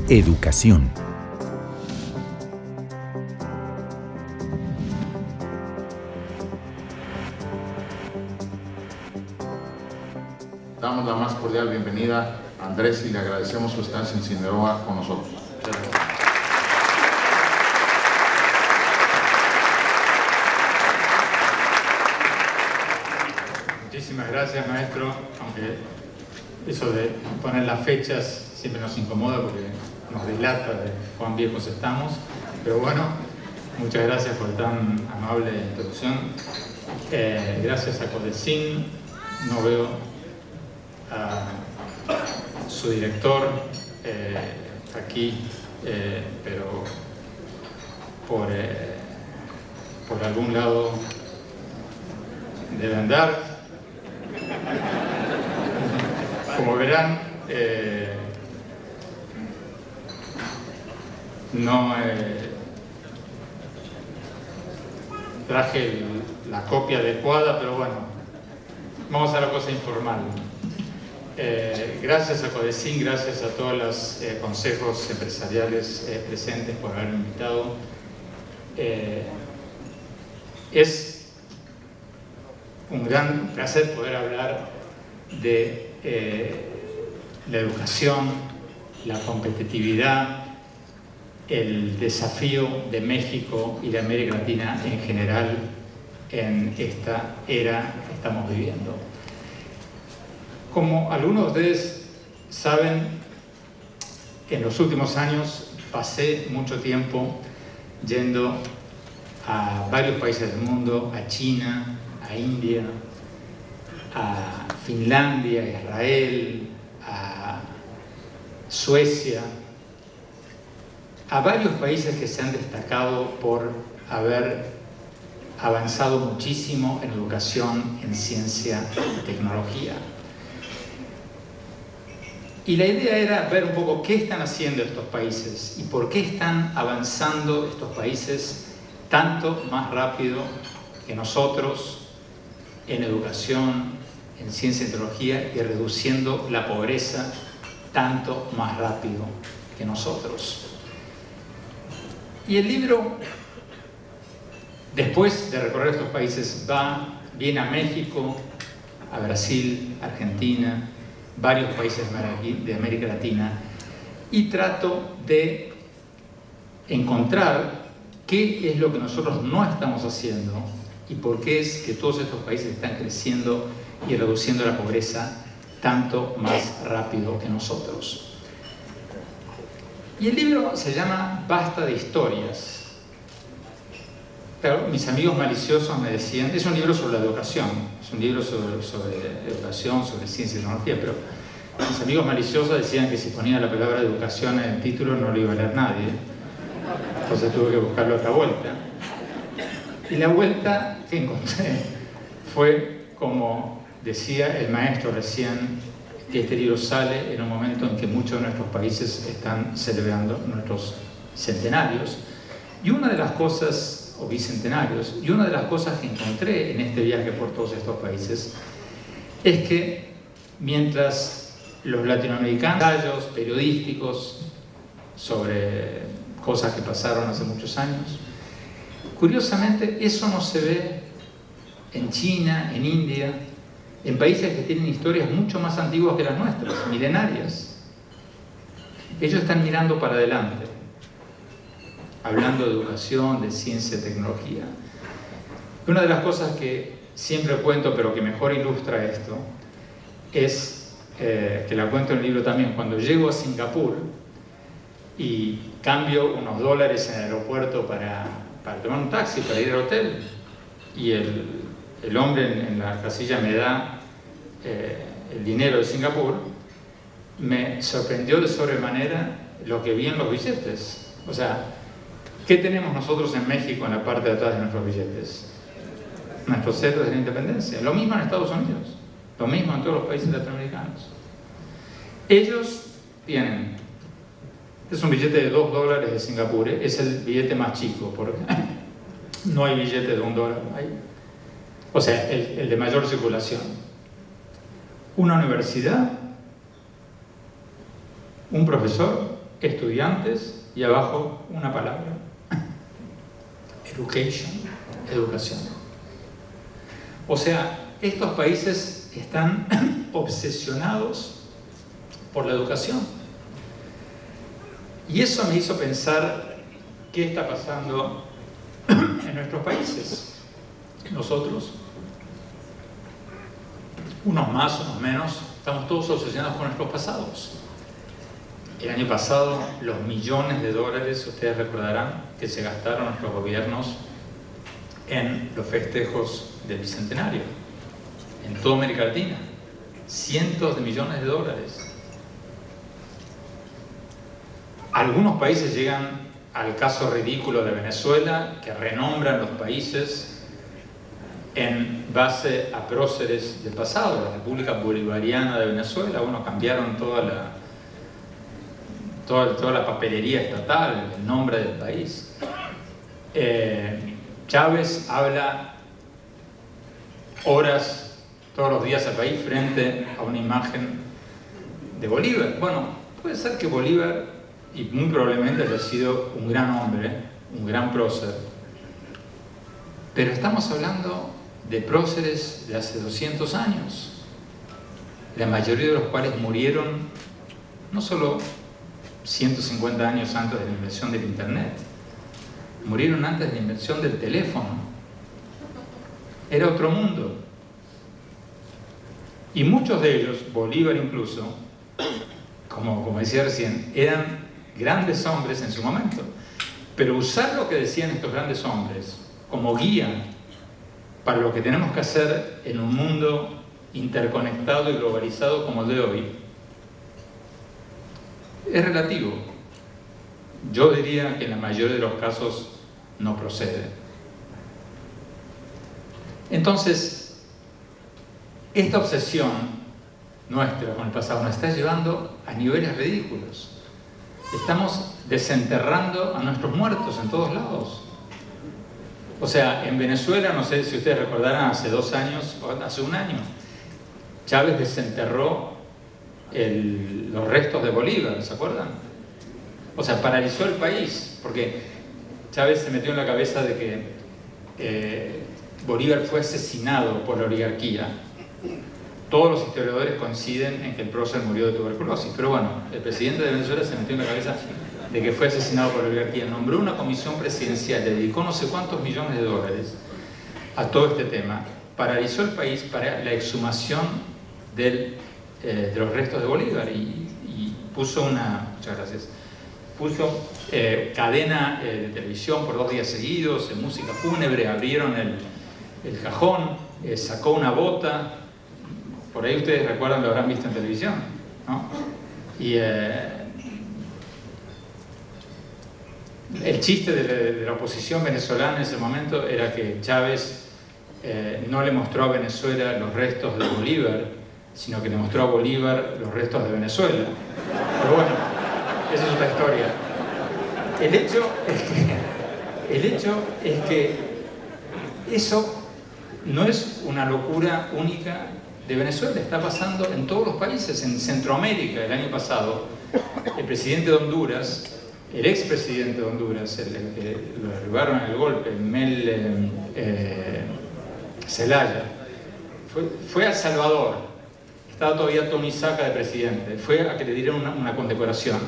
Educación. Damos la más cordial bienvenida a Andrés y le agradecemos su estancia en Sinaloa con nosotros. Muchísimas gracias, maestro, aunque eso de poner las fechas siempre nos incomoda porque nos dilata de cuán viejos estamos, pero bueno, muchas gracias por tan amable introducción. Gracias a Codecin. No veo a su director aquí, pero por algún lado debe andar. Como verán, no traje la copia adecuada, pero bueno, vamos a la cosa informal. Gracias a Codecin, gracias a todos los consejos empresariales presentes por haberme invitado. Es un gran placer poder hablar de la educación, la competitividad, el desafío de México y de América Latina en general en esta era que estamos viviendo. Como algunos de ustedes saben, en los últimos años pasé mucho tiempo yendo a varios países del mundo, a China, a India, a Finlandia, a Israel, a Suecia, a varios países que se han destacado por haber avanzado muchísimo en educación, en ciencia y tecnología. Y la idea era ver un poco qué están haciendo estos países y por qué están avanzando estos países tanto más rápido que nosotros en educación, en ciencia y tecnología, y reduciendo la pobreza tanto más rápido que nosotros. Y el libro, después de recorrer estos países, viene a México, a Brasil, Argentina, varios países de América Latina, y trato de encontrar qué es lo que nosotros no estamos haciendo y por qué es que todos estos países están creciendo y reduciendo la pobreza tanto más rápido que nosotros. Y el libro se llama Basta de historias. Pero mis amigos maliciosos me decían, es un libro sobre la educación, es un libro sobre educación, sobre ciencia y tecnología, pero mis amigos maliciosos decían que si ponía la palabra educación en el título no lo iba a leer nadie. Entonces tuve que buscarlo a otra vuelta. Y la vuelta que encontré fue, como decía el maestro recién, que este libro sale en un momento en que muchos de nuestros países están celebrando nuestros centenarios. Y una de las cosas, o bicentenarios, y una de las cosas que encontré en este viaje por todos estos países es que mientras los latinoamericanos, ensayos periodísticos sobre cosas que pasaron hace muchos años, curiosamente eso no se ve en China, en India, en países que tienen historias mucho más antiguas que las nuestras, milenarias. Ellos están mirando para adelante, hablando de educación, de ciencia y tecnología. Una de las cosas que siempre cuento, pero que mejor ilustra esto, es, que la cuento en el libro también, cuando llego a Singapur y cambio unos dólares en el aeropuerto para tomar un taxi, para ir al hotel, y el hombre en la casilla me da el dinero de Singapur, me sorprendió de sobremanera lo que vi en los billetes. O sea, ¿qué tenemos nosotros en México en la parte de atrás de nuestros billetes? Nuestros héroes de la independencia. Lo mismo en Estados Unidos, lo mismo en todos los países latinoamericanos. Ellos tienen, es un billete de $2 de Singapur, es el billete más chico, porque no hay billete de $1, o sea, el de mayor circulación. Una universidad, un profesor estudiantes y abajo una palabra: education, educación. O sea, estos países están obsesionados por la educación. Y eso me hizo pensar qué está pasando en nuestros países. Nosotros, unos más, unos menos, estamos todos obsesionados con nuestros pasados. El año pasado, los millones de dólares, ustedes recordarán, que se gastaron nuestros gobiernos en los festejos del Bicentenario, en toda América Latina. Cientos de millones de dólares. Algunos países llegan al caso ridículo de Venezuela, que renombran los países en base a próceres del pasado. La República Bolivariana de Venezuela, cambiaron toda la papelería estatal, el nombre del país. Chávez habla horas todos los días al país frente a una imagen de Bolívar. Bueno, puede ser que Bolívar, y muy probablemente haya sido un gran hombre, un gran prócer, pero estamos hablando de próceres de hace 200 años, la mayoría de los cuales murieron no solo 150 años antes de la invención del Internet, murieron antes de la invención del teléfono. Era otro mundo. Y muchos de ellos, Bolívar incluso, como decía recién, eran grandes hombres en su momento. Pero usar lo que decían estos grandes hombres como guía para lo que tenemos que hacer en un mundo interconectado y globalizado como el de hoy, es relativo. Yo diría que en la mayoría de los casos no procede. Entonces, esta obsesión nuestra con el pasado nos está llevando a niveles ridículos. Estamos desenterrando a nuestros muertos en todos lados. O sea, en Venezuela, no sé si ustedes recordarán, hace 2 años, o hace 1 año, Chávez desenterró los restos de Bolívar, ¿se acuerdan? O sea, paralizó el país, porque Chávez se metió en la cabeza de que Bolívar fue asesinado por la oligarquía. Todos los historiadores coinciden en que el prócer murió de tuberculosis, pero bueno, el presidente de Venezuela se metió en la cabeza de que fue asesinado por la oligarquía. Nombró una comisión presidencial, le dedicó no sé cuántos millones de dólares a todo este tema, paralizó el país para la exhumación de los restos de Bolívar y puso puso cadena de televisión por 2 días seguidos, música fúnebre, abrieron el cajón, sacó una bota. Por ahí ustedes recuerdan, lo habrán visto en televisión, ¿no? Y el chiste de la oposición venezolana en ese momento era que Chávez no le mostró a Venezuela los restos de Bolívar, sino que le mostró a Bolívar los restos de Venezuela. Pero bueno, esa es otra historia. El hecho es que eso no es una locura única de Venezuela, está pasando en todos los países. En Centroamérica, el año pasado, el presidente de Honduras, el expresidente de Honduras, el que lo derribaron en el golpe, Mel Zelaya, fue a El Salvador. Estaba todavía Tony Saca de presidente. Fue a que le dieran una condecoración.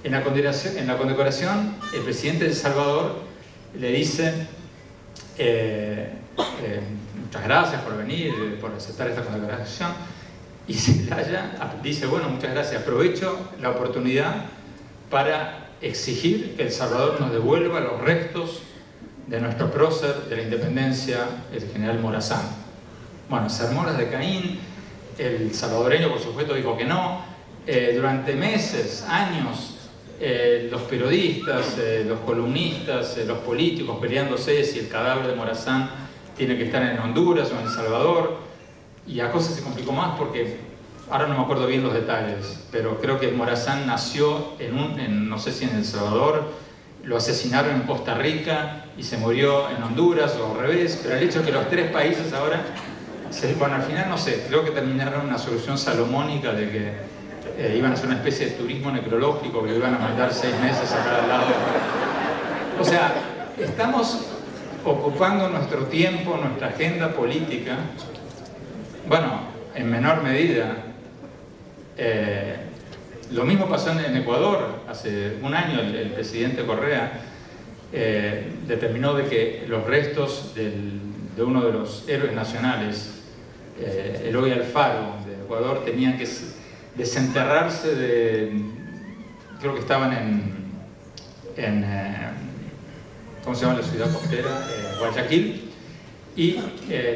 En la condecoración, el presidente de El Salvador le dice: muchas gracias por venir, por aceptar esta condecoración. Y Zelaya dice: bueno, muchas gracias, aprovecho la oportunidad para exigir que El Salvador nos devuelva los restos de nuestro prócer de la independencia, el general Morazán. Bueno, se armó las de Caín. El salvadoreño, por supuesto, dijo que no. Durante meses, años, los periodistas, los columnistas, los políticos peleándose si el cadáver de Morazán tiene que estar en Honduras o en El Salvador. Y la cosa se complicó más porque ahora no me acuerdo bien los detalles, pero creo que Morazán nació no sé si en El Salvador, lo asesinaron en Costa Rica y se murió en Honduras o al revés. Pero el hecho es que los 3 países ahora, bueno, al final no sé, creo que terminaron una solución salomónica de que iban a hacer una especie de turismo necrológico, que iban a mandar 6 meses a cada lado. O sea, estamos ocupando nuestro tiempo, nuestra agenda política, bueno, en menor medida. Lo mismo pasó en Ecuador. Hace un año el presidente Correa determinó de que los restos de uno de los héroes nacionales, Eloy Alfaro, de Ecuador, tenían que desenterrarse creo que estaban en ¿cómo se llama la ciudad costera? Guayaquil, y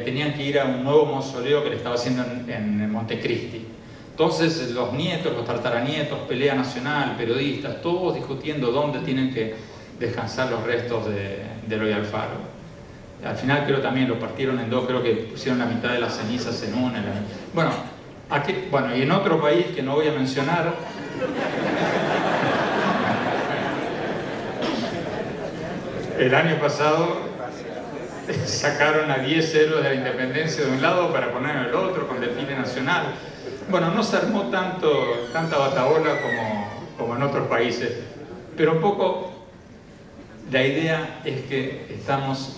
tenían que ir a un nuevo mausoleo que le estaba haciendo en Montecristi. Entonces los nietos, los tataranietos, pelea nacional, periodistas, todos discutiendo dónde tienen que descansar los restos de Eloy Alfaro. Al final creo también lo partieron en dos, creo que pusieron la mitad de las cenizas en una. Bueno, y en otro país que no voy a mencionar, el año pasado sacaron a 10 héroes de la independencia de un lado para poner en el otro con desfile nacional. Bueno, no se armó tanta batahola como en otros países, pero un poco la idea es que estamos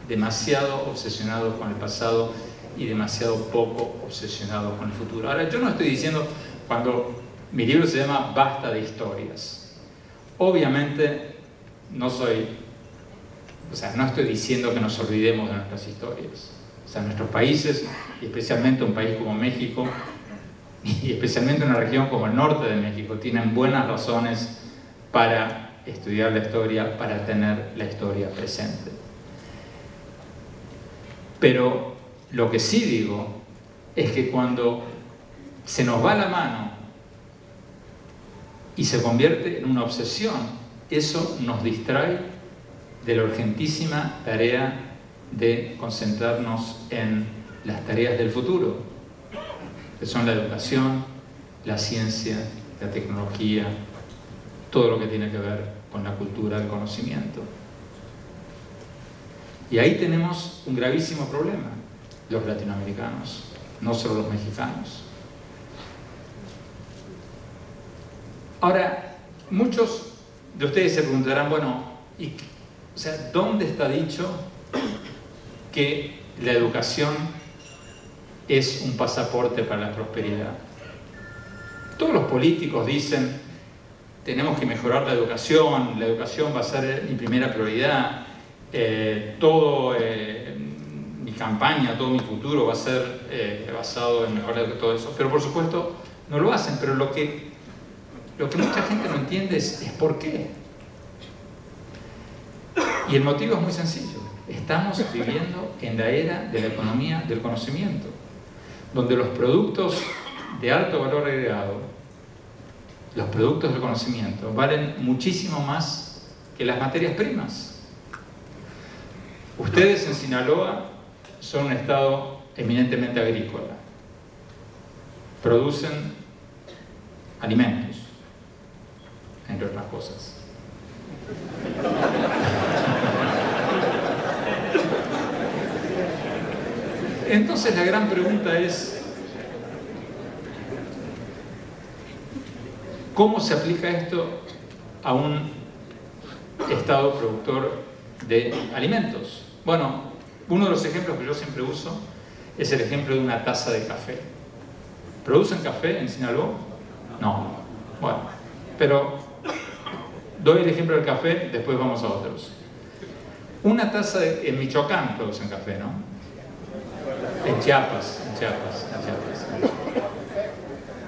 demasiado obsesionados con el pasado y demasiado poco obsesionados con el futuro. Ahora, yo no estoy diciendo, cuando mi libro se llama Basta de historias, obviamente no estoy diciendo que nos olvidemos de nuestras historias. O sea, nuestros países, y especialmente un país como México, y especialmente una región como el norte de México, tienen buenas razones para estudiar la historia, para tener la historia presente. Pero lo que sí digo es que cuando se nos va la mano y se convierte en una obsesión, eso nos distrae de la urgentísima tarea de concentrarnos en las tareas del futuro, que son la educación, la ciencia, la tecnología, todo lo que tiene que ver con la cultura del conocimiento. Y ahí tenemos un gravísimo problema, los latinoamericanos, no solo los mexicanos. Ahora, muchos de ustedes se preguntarán, bueno, ¿dónde está dicho que la educación es un pasaporte para la prosperidad? Todos los políticos dicen, tenemos que mejorar la educación va a ser mi primera prioridad, mi campaña, todo mi futuro va a ser basado en mejorar todo eso. Pero por supuesto no lo hacen, pero lo que mucha gente no entiende es por qué. Y el motivo es muy sencillo. Estamos viviendo en la era de la economía del conocimiento, donde los productos de alto valor agregado, los productos del conocimiento, valen muchísimo más que las materias primas. Ustedes en Sinaloa son un estado eminentemente agrícola. Producen alimentos, entre otras cosas. Entonces la gran pregunta es, ¿cómo se aplica esto a un estado productor de alimentos? Bueno, uno de los ejemplos que yo siempre uso es el ejemplo de una taza de café. ¿Producen café en Sinaloa? No. Bueno, pero doy el ejemplo del café, después vamos a otros. Una taza en Michoacán producen café, ¿no? En Chiapas,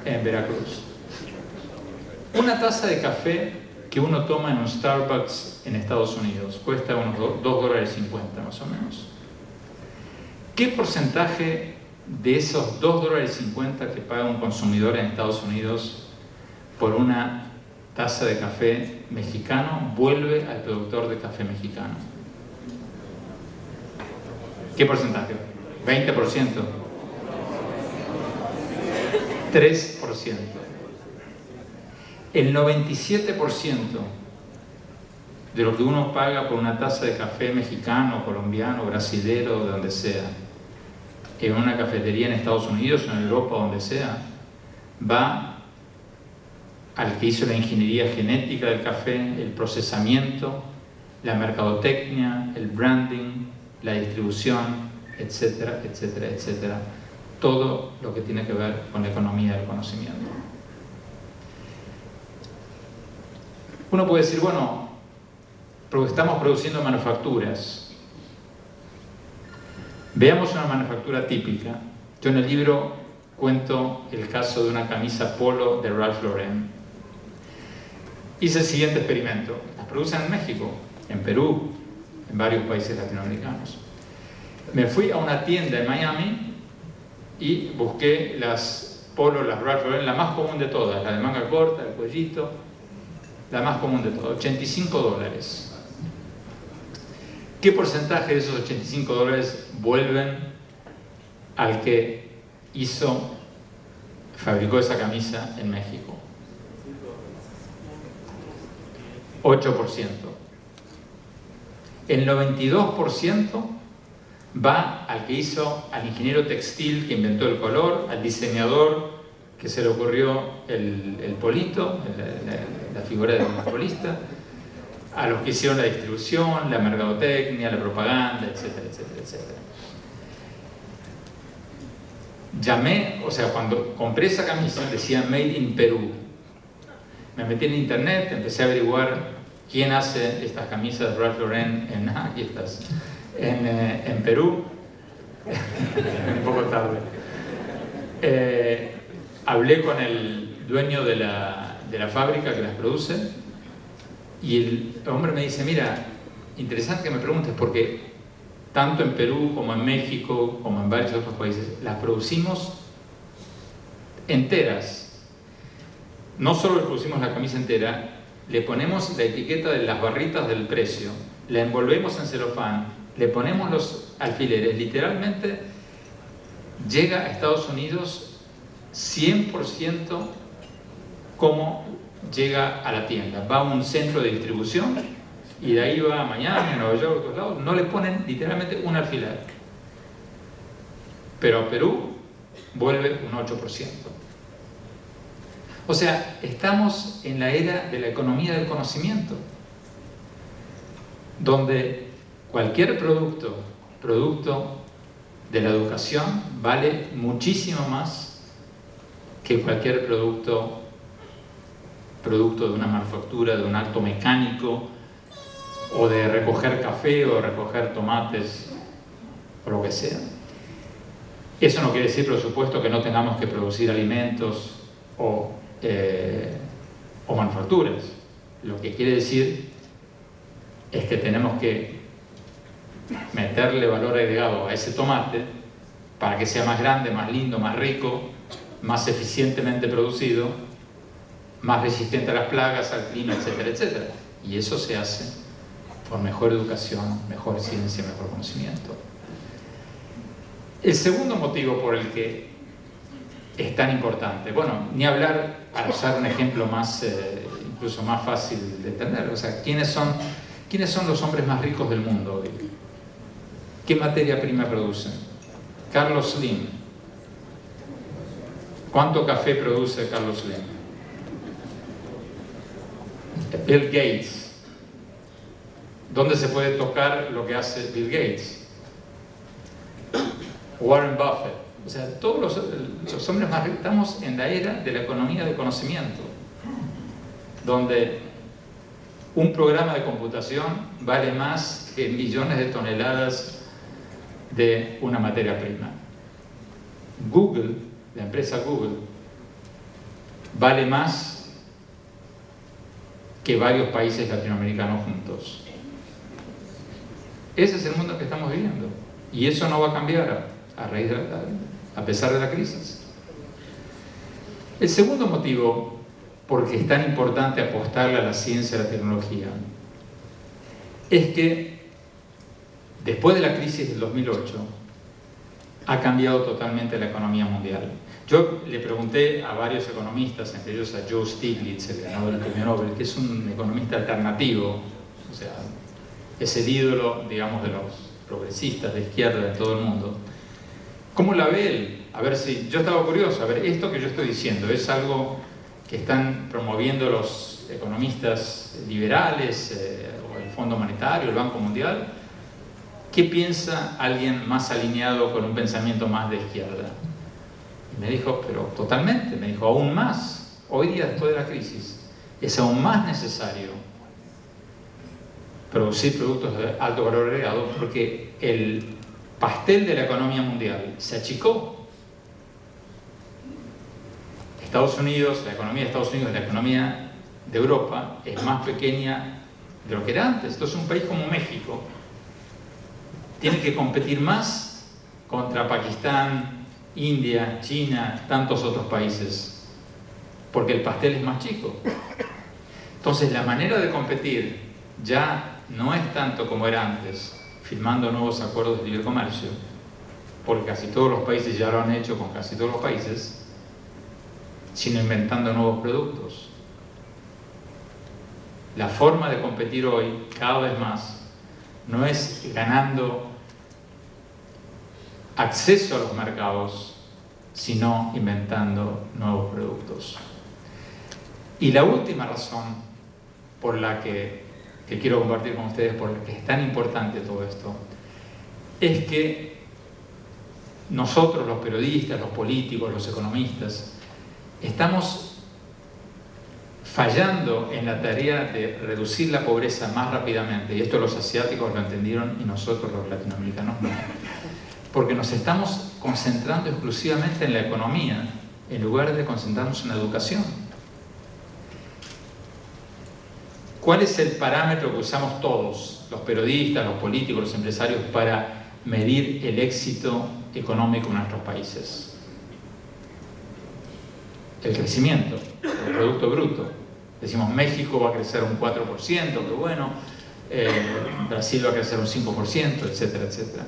en Veracruz. Una taza de café que uno toma en un Starbucks en Estados Unidos cuesta unos $2.50 más o menos. ¿Qué porcentaje de esos $2.50 que paga un consumidor en Estados Unidos por una taza de café mexicano vuelve al productor de café mexicano? ¿Qué porcentaje? 20%. 3%. El 97% de lo que uno paga por una taza de café mexicano, colombiano, brasilero, de donde sea, en una cafetería en Estados Unidos o en Europa, donde sea, va al que hizo la ingeniería genética del café, el procesamiento, la mercadotecnia, el branding, la distribución, etcétera, etcétera, etcétera. Todo lo que tiene que ver con la economía del conocimiento. Uno puede decir, bueno, estamos produciendo manufacturas. Veamos una manufactura típica. Yo en el libro cuento el caso de una camisa polo de Ralph Lauren. Hice el siguiente experimento. Las producen en México, en Perú, en varios países latinoamericanos. Me fui a una tienda en Miami y busqué las polos, las Ralph Lauren, la más común de todas, la de manga corta, el cuellito, la más común de todas, $85. ¿Qué porcentaje de esos $85 vuelven al que fabricó esa camisa en México? 8%. El 92% va al ingeniero textil que inventó el color, al diseñador que se le ocurrió el polito, la figura del polista, a los que hicieron la distribución, la mercadotecnia, la propaganda, etcétera, etcétera, etcétera. Cuando compré esa camisa decía Made in Perú. Me metí en internet, empecé a averiguar quién hace estas camisas Ralph Lauren en Perú. Un poco tarde. Hablé con el dueño de la fábrica que las produce y el hombre me dice, mira, interesante que me preguntes porque tanto en Perú como en México como en varios otros países las producimos enteras. No solo le producimos la camisa entera, le ponemos la etiqueta de las barritas del precio, la envolvemos en celofán, le ponemos los alfileres, literalmente llega a Estados Unidos 100% como llega a la tienda. Va a un centro de distribución y de ahí va a Miami, a Nueva York, a otros lados, no le ponen literalmente un alfiler. Pero a Perú vuelve un 8%. O sea, estamos en la era de la economía del conocimiento, donde cualquier producto de la educación vale muchísimo más que cualquier producto de una manufactura, de un acto mecánico, o de recoger café o de recoger tomates, o lo que sea. Eso no quiere decir, por supuesto, que no tengamos que producir alimentos o manufacturas. Lo que quiere decir es que tenemos que meterle valor agregado a ese tomate para que sea más grande, más lindo, más rico, más eficientemente producido, más resistente a las plagas, al clima, etcétera, etcétera. Y eso se hace por mejor educación, mejor ciencia, mejor conocimiento. El segundo motivo por el que es tan importante, bueno, ni hablar, para usar un ejemplo más, incluso más fácil de entender, o sea, ¿quiénes son los hombres más ricos del mundo hoy? ¿Qué materia prima producen? Carlos Slim. ¿Cuánto café produce Carlos Slim? Bill Gates. ¿Dónde se puede tocar lo que hace Bill Gates? Warren Buffett. O sea, todos los hombres más ricos. Estamos en la era de la economía del conocimiento, donde un programa de computación vale más que millones de toneladas de una materia prima. Google, la empresa Google, vale más que varios países latinoamericanos juntos. Ese es el mundo que estamos viviendo. Y eso no va a cambiar a pesar de la crisis. El segundo motivo por qué es tan importante apostarle a la ciencia y a la tecnología es que después de la crisis del 2008 ha cambiado totalmente la economía mundial. Yo le pregunté a varios economistas, entre ellos a Joe Stiglitz, el ganador del premio Nobel, que es un economista alternativo, o sea, es el ídolo, digamos, de los progresistas de izquierda de todo el mundo. ¿Cómo la ve él? A ver si... Yo estaba curioso, a ver, esto que yo estoy diciendo, ¿es algo que están promoviendo los economistas liberales, o el Fondo Monetario, el Banco Mundial, ¿qué piensa alguien más alineado con un pensamiento más de izquierda? Y me dijo, pero totalmente, me dijo, aún más, hoy día después de la crisis, es aún más necesario producir productos de alto valor agregado porque el pastel de la economía mundial se achicó. Estados Unidos, la economía de Estados Unidos y la economía de Europa es más pequeña de lo que era antes. Entonces un país como México tiene que competir más contra Pakistán, India, China, tantos otros países, porque el pastel es más chico. Entonces la manera de competir ya no es tanto como era antes, firmando nuevos acuerdos de libre comercio, porque casi todos los países ya lo han hecho con casi todos los países, sino inventando nuevos productos. La forma de competir hoy, cada vez más, no es ganando acceso a los mercados, sino inventando nuevos productos. Y la última razón por la que quiero compartir con ustedes, por la que es tan importante todo esto, es que nosotros, los periodistas, los políticos, los economistas, estamos fallando en la tarea de reducir la pobreza más rápidamente, y esto los asiáticos lo entendieron y nosotros los latinoamericanos no, porque nos estamos concentrando exclusivamente en la economía en lugar de concentrarnos en la educación. ¿Cuál es el parámetro que usamos todos, los periodistas, los políticos, los empresarios, para medir el éxito económico en nuestros países? El crecimiento, el Producto Bruto. Decimos, México va a crecer un 4%, qué bueno, Brasil va a crecer un 5%, etcétera, etcétera.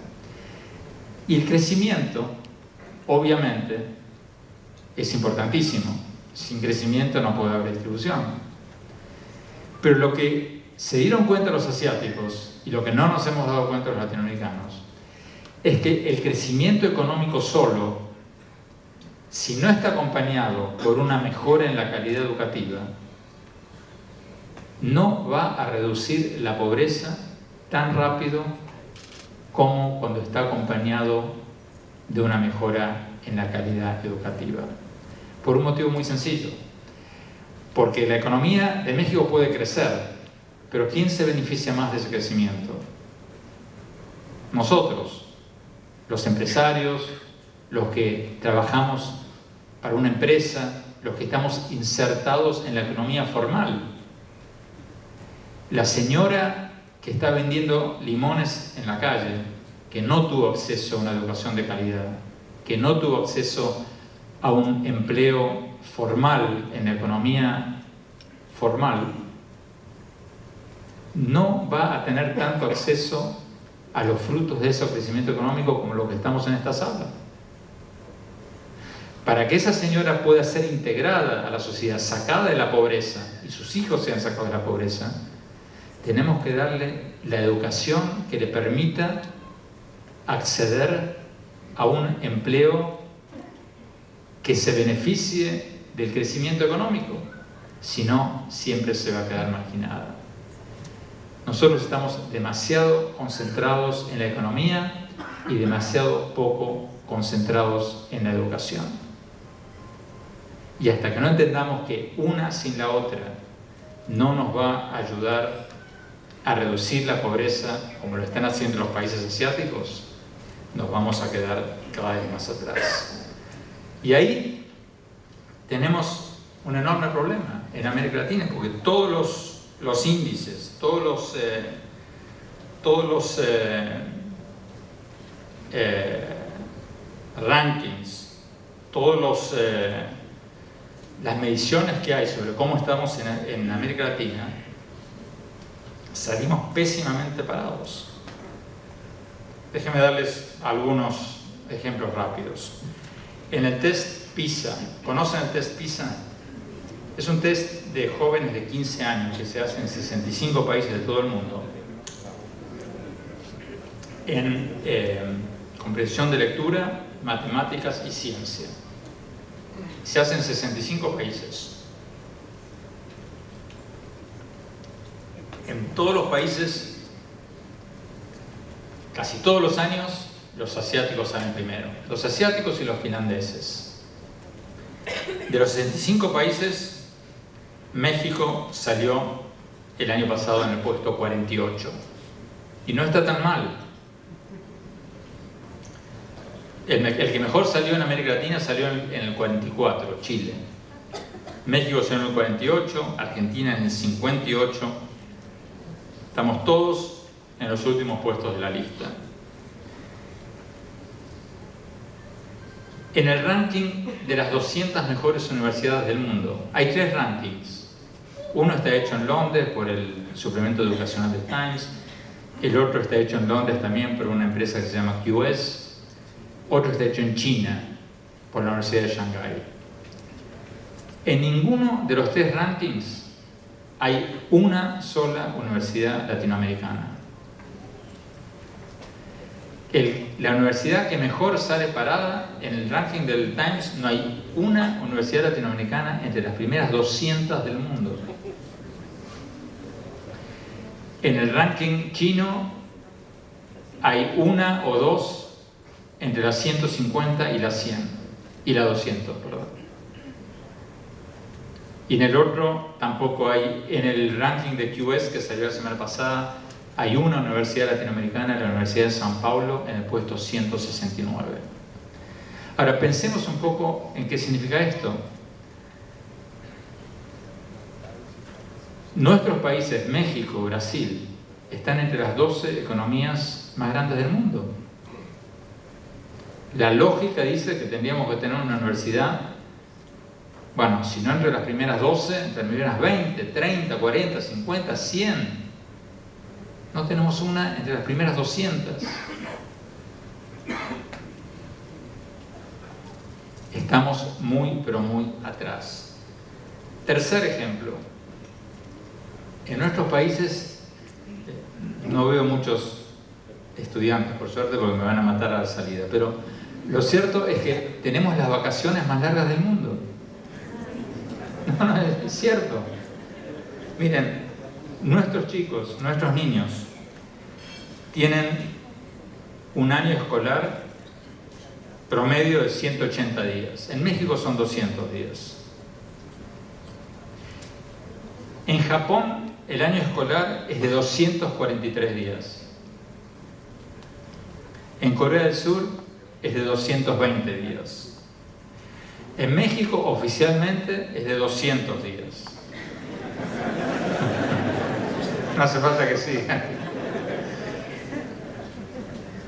Y el crecimiento, obviamente, es importantísimo. Sin crecimiento no puede haber distribución. Pero lo que se dieron cuenta los asiáticos, y lo que no nos hemos dado cuenta los latinoamericanos, es que el crecimiento económico solo, si no está acompañado por una mejora en la calidad educativa, no va a reducir la pobreza tan rápido como cuando está acompañado de una mejora en la calidad educativa. Por un motivo muy sencillo. Porque la economía de México puede crecer, pero ¿quién se beneficia más de ese crecimiento? Nosotros, los empresarios, los que trabajamos para una empresa, los que estamos insertados en la economía formal. La señora que está vendiendo limones en la calle, que no tuvo acceso a una educación de calidad, que no tuvo acceso a un empleo formal en la economía formal, no va a tener tanto acceso a los frutos de ese crecimiento económico como los que estamos en esta sala. Para que esa señora pueda ser integrada a la sociedad, sacada de la pobreza, y sus hijos sean sacados de la pobreza, tenemos que darle la educación que le permita acceder a un empleo que se beneficie del crecimiento económico, si no, siempre se va a quedar marginada. Nosotros estamos demasiado concentrados en la economía y demasiado poco concentrados en la educación. Y hasta que no entendamos que una sin la otra no nos va a ayudar a reducir la pobreza como lo están haciendo los países asiáticos, nos vamos a quedar cada vez más atrás. Y ahí tenemos un enorme problema en América Latina, porque todos los índices, todos los rankings, las mediciones que hay sobre cómo estamos en América Latina, salimos pésimamente parados. Déjenme darles algunos ejemplos rápidos. En el test PISA, ¿conocen el test PISA? Es un test de jóvenes de 15 años que se hace en 65 países de todo el mundo en comprensión de lectura, matemáticas y ciencia. Se hace en 65 países. En todos los países, casi todos los años, los asiáticos salen primero. Los asiáticos y los finlandeses. De los 65 países, México salió el año pasado en el puesto 48. Y no está tan mal. El que mejor salió en América Latina salió en el 44, Chile. México salió en el 48, Argentina en el 58. Estamos todos en los últimos puestos de la lista. En el ranking de las 200 mejores universidades del mundo, hay 3 rankings. Uno está hecho en Londres por el suplemento educacional del Times, el otro está hecho en Londres también por una empresa que se llama QS, otro está hecho en China por la Universidad de Shanghái. En ninguno de los 3 rankings hay una sola universidad latinoamericana. La universidad que mejor sale parada en el ranking del Times, no hay una universidad latinoamericana entre las primeras 200 del mundo. En el ranking chino hay una o dos entre las 150 y las 100, y las 200, perdón. Y en el otro tampoco hay. En el ranking de QS que salió la semana pasada, hay una universidad latinoamericana, la Universidad de San Paulo, en el puesto 169. Ahora, pensemos un poco en qué significa esto. Nuestros países, México, Brasil, están entre las 12 economías más grandes del mundo. La lógica dice que tendríamos que tener una universidad, bueno, si no entre las primeras 12, entre las primeras 20, 30, 40, 50, 100. No tenemos una entre las primeras 200. Estamos muy, pero muy atrás. Tercer ejemplo. En nuestros países no veo muchos estudiantes, por suerte, porque me van a matar a la salida, pero lo cierto es que tenemos las vacaciones más largas del mundo. No, es cierto. Miren, nuestros chicos, nuestros niños, tienen un año escolar promedio de 180 días. En México son 200 días. En Japón, el año escolar es de 243 días. En Corea del Sur es de 220 días. En México, oficialmente, es de 200 días. No hace falta que sigan.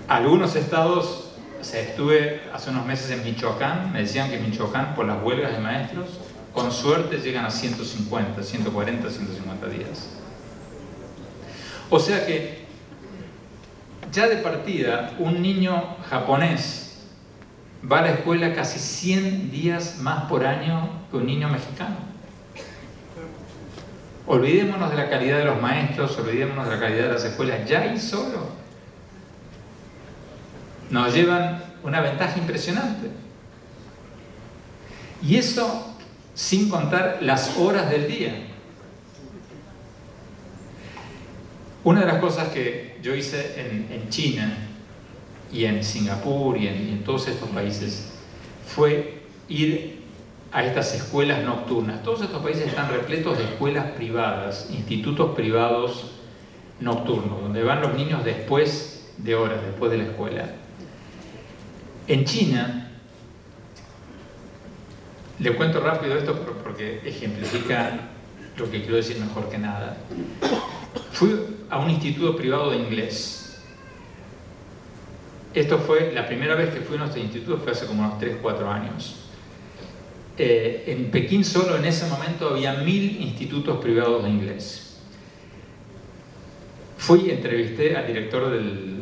Algunos estados, o sea, estuve hace unos meses en Michoacán, me decían que en Michoacán, por las huelgas de maestros, con suerte llegan a 150, 140, 150 días. O sea que, ya de partida, un niño japonés va a la escuela casi 100 días más por año que un niño mexicano. Olvidémonos de la calidad de los maestros, olvidémonos de la calidad de las escuelas, ya ahí solo nos llevan una ventaja impresionante. Y eso sin contar las horas del día. Una de las cosas que yo hice en China y en Singapur y en todos estos países fue ir a estas escuelas nocturnas. Todos estos países están repletos de escuelas privadas, institutos privados nocturnos, donde van los niños después de horas, después de la escuela. En China, le cuento rápido esto porque ejemplifica lo que quiero decir mejor que nada. Fui a un instituto privado de inglés. Esto fue la primera vez que fui a nuestro instituto, fue hace como unos 3-4 años. En Pekín solo en ese momento había 1000 institutos privados de inglés. Fui, entrevisté al director del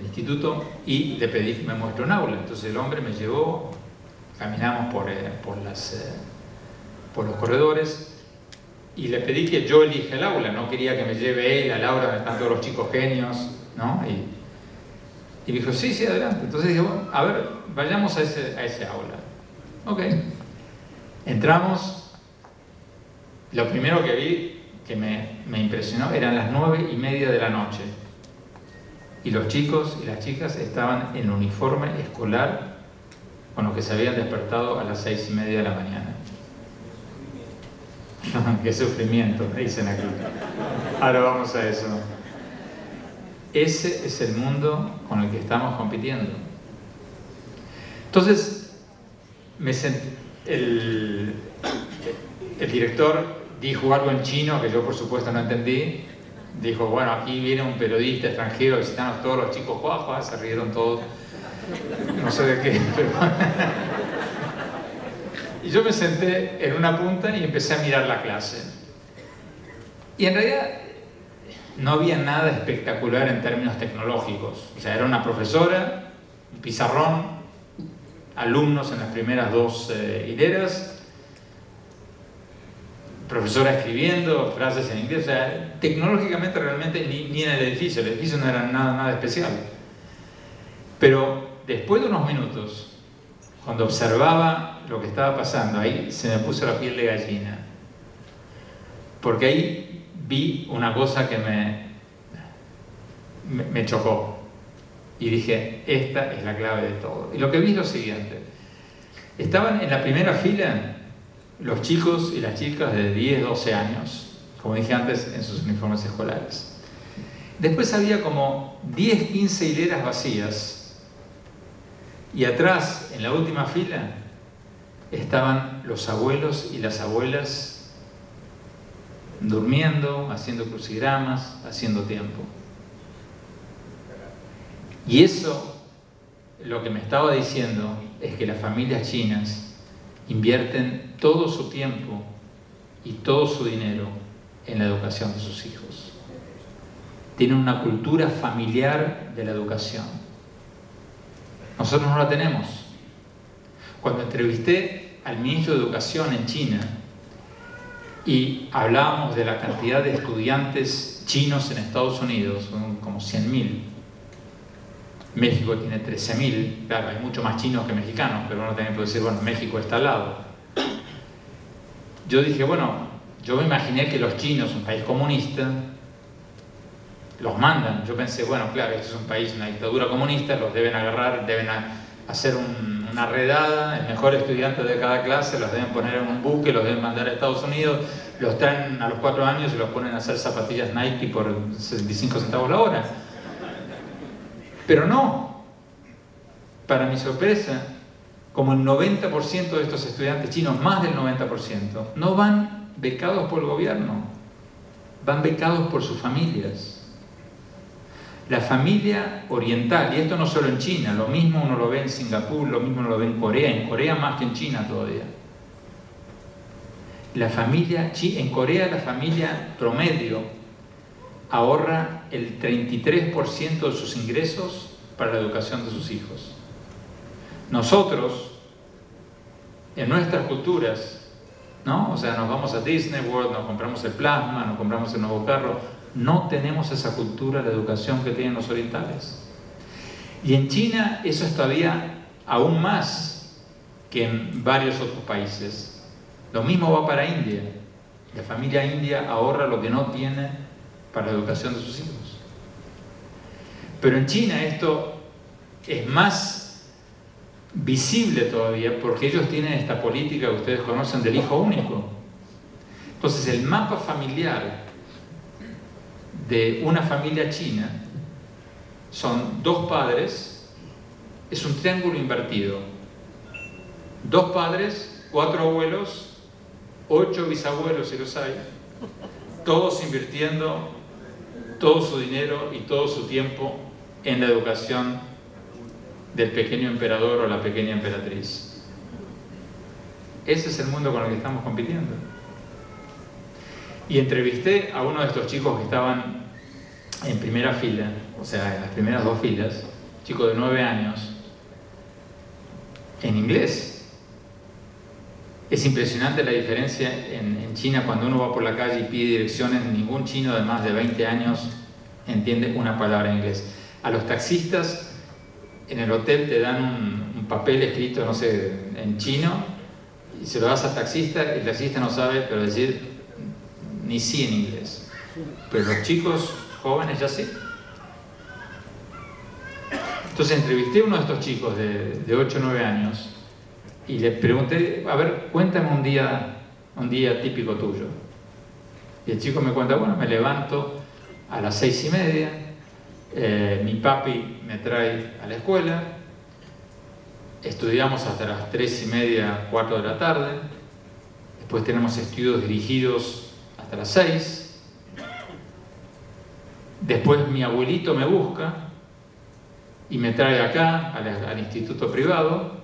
instituto y le pedí que me muestre un aula. Entonces el hombre me llevó, caminamos por los corredores y le pedí que yo elija el aula. No quería que me lleve él al aula donde están todos los chicos genios, ¿no? Y me dijo, sí, adelante. Entonces dije, bueno, a ver, vayamos a ese aula. Ok. Entramos, lo primero que vi, que me impresionó eran las 9:30 de la noche. Y los chicos y las chicas estaban en uniforme escolar con los que se habían despertado a las 6:30 de la mañana. ¡Qué sufrimiento!, me dicen aquí. Ahora vamos a eso. Ese es el mundo con el que estamos compitiendo. Entonces, el director dijo algo en chino que yo por supuesto no entendí. Dijo, bueno, aquí viene un periodista extranjero, visitanos todos los chicos, ¡juá! Se rieron todos. No sé de qué, pero... Y yo me senté en una punta y empecé a mirar la clase. Y en realidad no había nada espectacular en términos tecnológicos. O sea, era una profesora, un pizarrón, alumnos en las primeras 2 hileras, profesora escribiendo frases en inglés. O sea, tecnológicamente realmente ni en el edificio no era nada especial. Pero después de unos minutos, cuando observaba lo que estaba pasando, ahí se me puso la piel de gallina. Porque ahí vi una cosa que me chocó. Y dije, esta es la clave de todo. Y lo que vi es lo siguiente. Estaban en la primera fila los chicos y las chicas de 10, 12 años, como dije antes, en sus uniformes escolares. Después había como 10, 15 hileras vacías. Y atrás, en la última fila, estaban los abuelos y las abuelas durmiendo, haciendo crucigramas, haciendo tiempo. Y eso, lo que me estaba diciendo, es que las familias chinas invierten todo su tiempo y todo su dinero en la educación de sus hijos. Tienen una cultura familiar de la educación. Nosotros no la tenemos. Cuando entrevisté al ministro de Educación en China y hablábamos de la cantidad de estudiantes chinos en Estados Unidos, son como 100.000. México tiene 13.000, claro, hay mucho más chinos que mexicanos, pero uno también puede decir, bueno, México está al lado. Yo dije, bueno, yo me imaginé que los chinos, un país comunista, los mandan. Yo pensé, bueno, claro, este es un país, una dictadura comunista, los deben agarrar, deben hacer una redada, el mejor estudiante de cada clase, los deben poner en un buque, los deben mandar a Estados Unidos, los traen a los 4 años y los ponen a hacer zapatillas Nike por 65 centavos la hora. Pero no, para mi sorpresa, como el 90% de estos estudiantes chinos, más del 90%, no van becados por el gobierno, van becados por sus familias. La familia oriental, y esto no solo en China, lo mismo uno lo ve en Singapur, lo mismo lo ve en Corea más que en China todavía. En Corea la familia promedio ahorra el 33% de sus ingresos para la educación de sus hijos. Nosotros, en nuestras culturas, ¿no? O sea, nos vamos a Disney World, nos compramos el plasma, nos compramos el nuevo carro, no tenemos esa cultura de educación que tienen los orientales. Y en China eso es todavía aún más que en varios otros países. Lo mismo va para India. La familia india ahorra lo que no tiene para la educación de sus hijos. Pero en China esto es más visible todavía porque ellos tienen esta política que ustedes conocen del hijo único. Entonces el mapa familiar de una familia china son 2 padres, es un triángulo invertido. 2 padres, 4 abuelos, 8 bisabuelos si los hay, todos invirtiendo todo su dinero y todo su tiempo en la educación del pequeño emperador o la pequeña emperatriz. Ese es el mundo con el que estamos compitiendo. Y entrevisté a uno de estos chicos que estaban en primera fila, o sea, en las primeras 2 filas, chico de 9 años, en inglés. Es impresionante la diferencia en China cuando uno va por la calle y pide direcciones. Ningún chino de más de 20 años entiende una palabra en inglés. A los taxistas en el hotel te dan un papel escrito, no sé, en chino, y se lo das al taxista, el taxista no sabe, pero decir ni sí en inglés. Pero los chicos jóvenes ya sí. Entonces entrevisté a uno de estos chicos de 8 o 9 años y le pregunté, a ver, cuéntame un día típico tuyo. Y el chico me cuenta, bueno, me levanto a las 6:30, mi papi me trae a la escuela, estudiamos hasta las 3:30, 4 de la tarde, después tenemos estudios dirigidos hasta las 6, después mi abuelito me busca y me trae acá al instituto privado,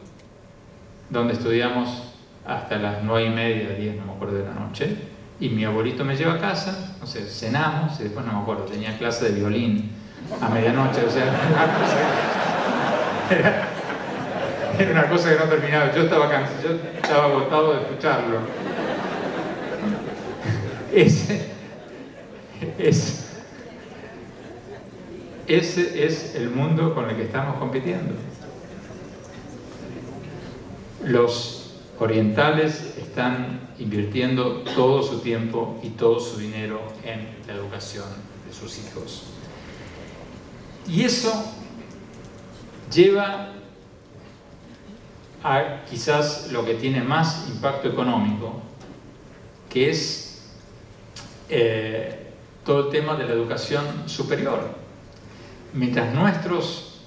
donde estudiamos hasta las 9:30, 10, no me acuerdo, de la noche, y mi abuelito me lleva a casa, no sé, cenamos y después no me acuerdo, tenía clase de violín a medianoche, o sea, era una cosa que no terminaba. Yo estaba agotado de escucharlo. Ese es el mundo con el que estamos compitiendo. Los orientales están invirtiendo todo su tiempo y todo su dinero en la educación de sus hijos. Y eso lleva a quizás lo que tiene más impacto económico, que es todo el tema de la educación superior. Mientras nuestros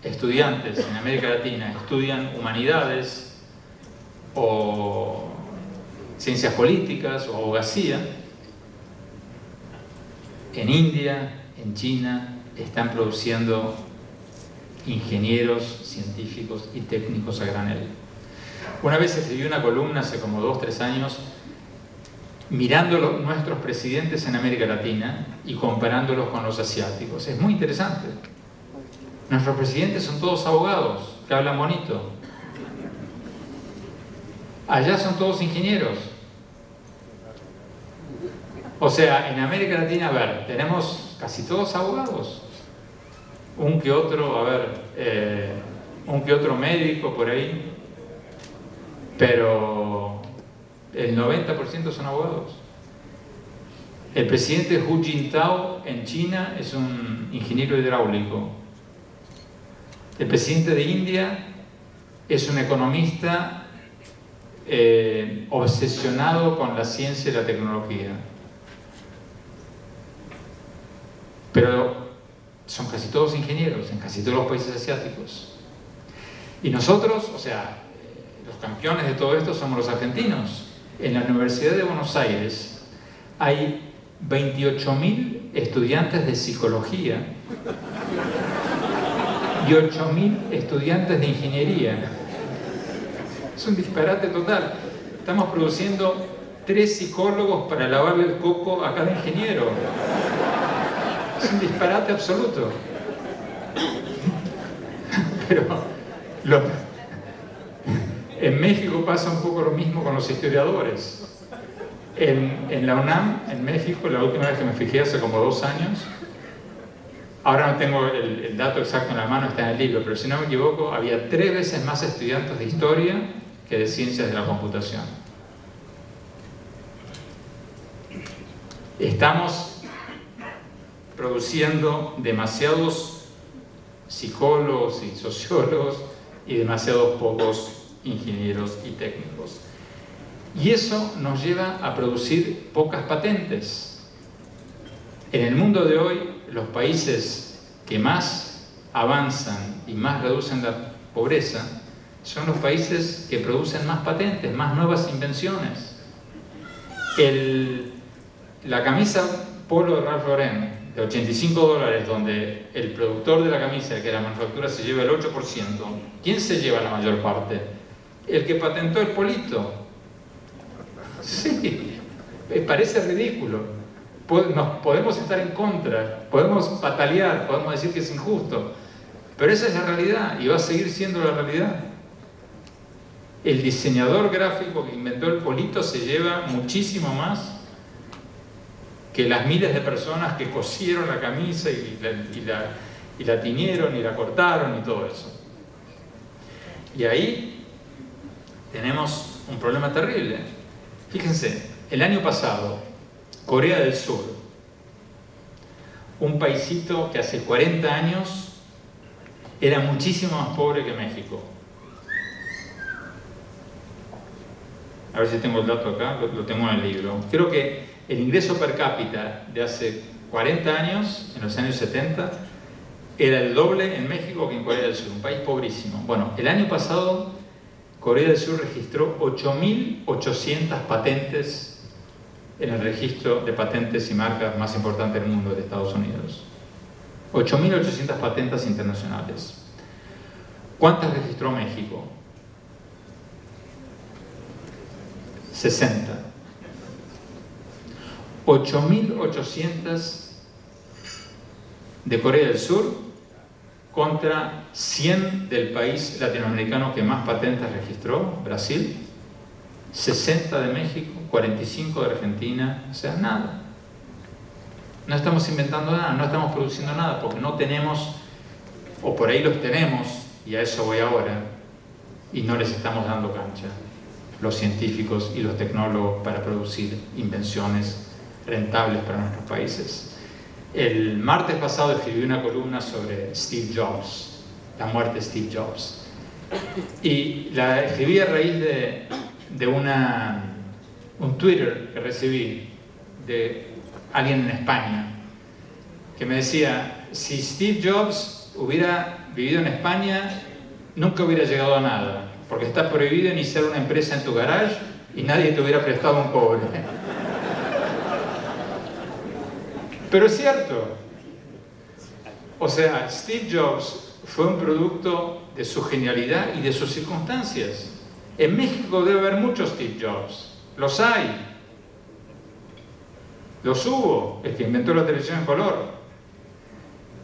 estudiantes en América Latina estudian humanidades o ciencias políticas o abogacía, en India, en China, están produciendo ingenieros, científicos y técnicos a granel. Una vez escribí una columna hace como 2 o 3 años mirando nuestros presidentes en América Latina y comparándolos con los asiáticos. Es muy interesante. Nuestros presidentes son todos abogados que hablan bonito. Allá son todos ingenieros. O sea, en América Latina, a ver, tenemos casi todos abogados. Un que otro médico por ahí, pero el 90% son abogados. El presidente Hu Jintao en China es un ingeniero hidráulico. El presidente de India es un economista obsesionado con la ciencia y la tecnología. Pero son casi todos ingenieros en casi todos los países asiáticos. Y nosotros, o sea, los campeones de todo esto somos los argentinos. En la Universidad de Buenos Aires hay 28.000 estudiantes de psicología y 8.000 estudiantes de ingeniería. Es un disparate total. Estamos produciendo 3 psicólogos para lavarle el coco a cada ingeniero. Es un disparate absoluto. Pero en México pasa un poco lo mismo con los historiadores. En la UNAM, en México, la última vez que me fijé hace como 2 años, ahora no tengo el dato exacto en la mano, está en el libro, pero si no me equivoco, había 3 veces más estudiantes de historia que de ciencias de la computación. Estamos produciendo demasiados psicólogos y sociólogos y demasiados pocos ingenieros y técnicos. Y eso nos lleva a producir pocas patentes. En el mundo de hoy, los países que más avanzan y más reducen la pobreza son los países que producen más patentes, más nuevas invenciones. La camisa polo de Ralph Lauren de $85, donde el productor de la camisa, que la manufactura, se lleva el 8%, ¿quién se lleva la mayor parte? El que patentó el polito. Sí, parece ridículo. Podemos estar en contra, podemos patalear, podemos decir que es injusto, pero esa es la realidad y va a seguir siendo la realidad. El diseñador gráfico que inventó el polito se lleva muchísimo más que las miles de personas que cosieron la camisa y la tiñeron y la cortaron y todo eso. Y ahí tenemos un problema terrible. Fíjense, el año pasado, Corea del Sur, un paisito que hace 40 años era muchísimo más pobre que México. A ver si tengo el dato acá, lo tengo en el libro. Creo que el ingreso per cápita de hace 40 años, en los años 70, era el doble en México que en Corea del Sur, un país pobrísimo. Bueno, el año pasado Corea del Sur registró 8.800 patentes en el registro de patentes y marcas más importante del mundo, de Estados Unidos. 8.800 patentes internacionales. ¿Cuántas registró México? 60. 8.800 de Corea del Sur contra 100 del país latinoamericano que más patentes registró, Brasil, 60 de México, 45 de Argentina, o sea, nada. No estamos inventando nada, no estamos produciendo nada, porque no tenemos, o por ahí los tenemos, y a eso voy ahora, y no les estamos dando cancha, los científicos y los tecnólogos, para producir invenciones rentables para nuestros países. El martes pasado escribí una columna sobre Steve Jobs, la muerte de Steve Jobs, y la escribí a raíz de un Twitter que recibí de alguien en España que me decía: si Steve Jobs hubiera vivido en España nunca hubiera llegado a nada, porque está prohibido iniciar una empresa en tu garage y nadie te hubiera prestado un cobre. Pero es cierto. O sea, Steve Jobs fue un producto de su genialidad y de sus circunstancias. En México debe haber muchos Steve Jobs. Los hay. Los hubo, el que inventó la televisión en color.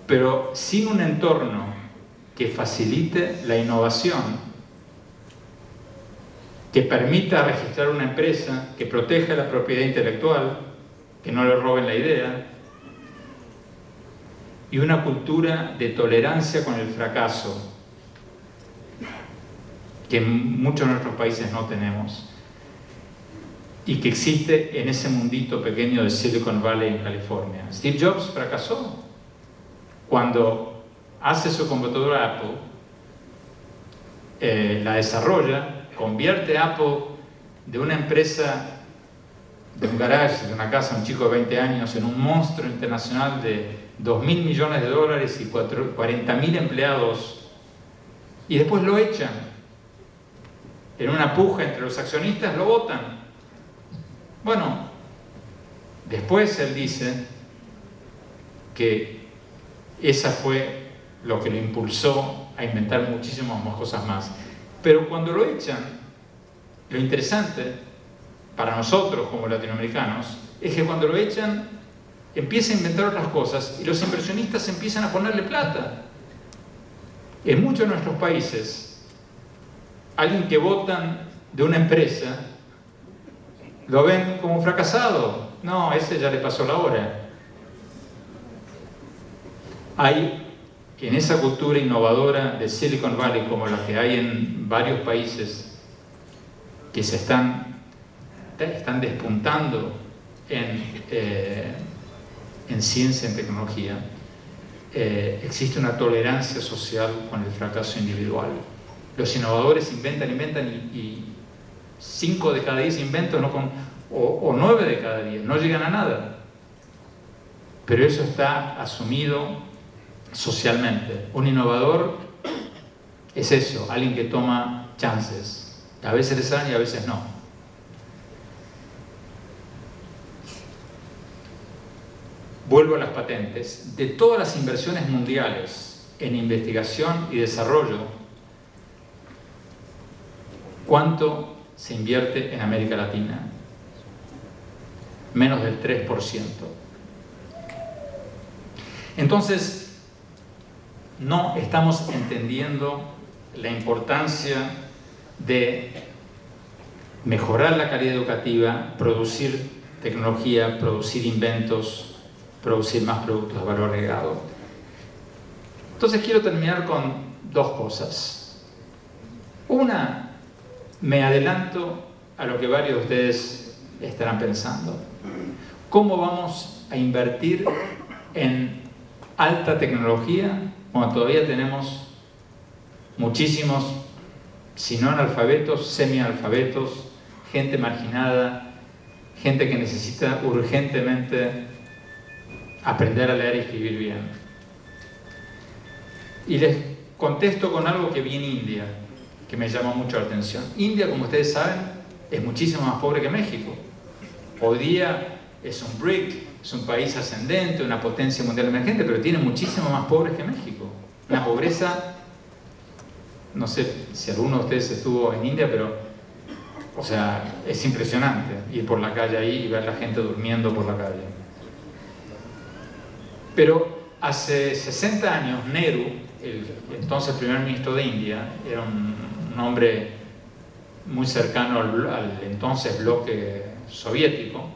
Pero sin un entorno que facilite la innovación, que permita registrar una empresa, que proteja la propiedad intelectual, que no le roben la idea, y una cultura de tolerancia con el fracaso, que en muchos de nuestros países no tenemos, y que existe en ese mundito pequeño de Silicon Valley en California. Steve Jobs fracasó. Cuando hace su computadora Apple, la desarrolla, convierte Apple de una empresa, de un garage, de una casa, un chico de 20 años, en un monstruo internacional de 2.000 millones de dólares y 40.000 empleados, y después lo echan. En una puja entre los accionistas lo votan. Bueno, después él dice que esa fue lo que lo impulsó a inventar muchísimas más cosas más. Pero cuando lo echan, lo interesante para nosotros como latinoamericanos es que cuando lo echan empieza a inventar otras cosas y los inversionistas empiezan a ponerle plata. En muchos de nuestros países, alguien que votan de una empresa lo ven como fracasado. No, ese ya le pasó la hora. Hay en esa cultura innovadora de Silicon Valley, como la que hay en varios países que se están despuntando en ciencia, en tecnología, existe una tolerancia social con el fracaso individual. Los innovadores inventan y 5 de cada 10 inventos o 9 de cada 10 no llegan a nada. Pero eso está asumido socialmente. Un innovador es eso, alguien que toma chances. A veces le salen y a veces no. Vuelvo a las patentes. De todas las inversiones mundiales en investigación y desarrollo, ¿cuánto se invierte en América Latina? Menos del 3%. Entonces, no estamos entendiendo la importancia de mejorar la calidad educativa, producir tecnología, producir inventos, producir más productos de valor agregado. Entonces quiero terminar con 2 cosas. Una, me adelanto a lo que varios de ustedes estarán pensando. ¿cómo vamos a invertir en alta tecnología cuando todavía tenemos muchísimos, si no analfabetos, semianalfabetos, gente marginada, gente que necesita urgentemente aprender a leer y escribir bien? Y les contesto con algo que vi en India, que me llamó mucho la atención. India, como ustedes saben, es muchísimo más pobre que México. Hoy día es un BRIC, es un país ascendente, una potencia mundial emergente, pero tiene muchísimo más pobres que México. Una pobreza, no sé si alguno de ustedes estuvo en India, pero, o sea, es impresionante ir por la calle ahí y ver la gente durmiendo por la calle. Pero hace 60 años, Nehru, el entonces primer ministro de India, era un hombre muy cercano al entonces bloque soviético,